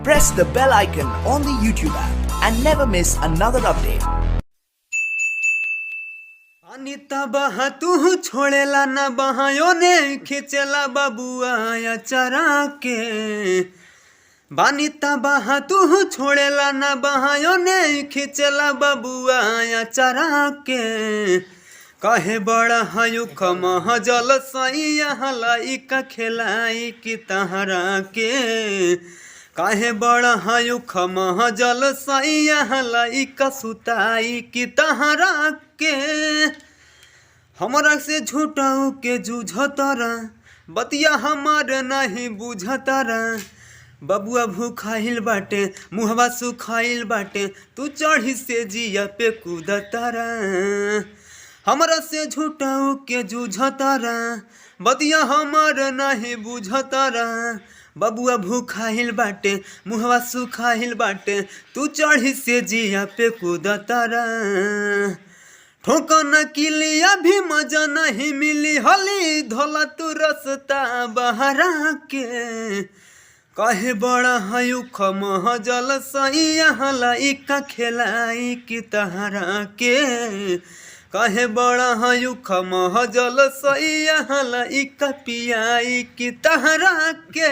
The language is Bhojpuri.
Press the bell icon on the YouTube app and never miss another update. Anita बहा तू छोड़ेला ना बहायो ने खिंचला बबुआ या चरा के बानिता बहा तू छोड़ेला ना बहायो ने खिंचला बबुआ या चरा के कहे बड़ा हयु खमह जल सैया हलाई का खिलाई की तहरा के काहे बड़ा हयु खमह जल सैया हलाई का सुताई की तहरा के हमरा से झूठाऊ के जूझतरा बतिया हमार नहीं बुझतरा बबुआ भूखाइल बाटे मुहवा सुखाइल बाटे तू चढ़ी से जिया पे कूदतरा हमरा से झूठाऊ के जूझतरा बतिया हमार नहीं बुझतरा बबुआ भूखाइल बाटे मुहवा सुखाइल बाटे तू चढ़ी से जिया पे कूदतरा ठोकन किलिया भी मजा नहीं मिली हली धोला तू रसता बहरा के कहे बड़ा हयु खमह जल सैया हलाई का खिलाई की तहरा के कहे बड़ा हयु खमह जल सैया हलाई का पियाई की तहरा के।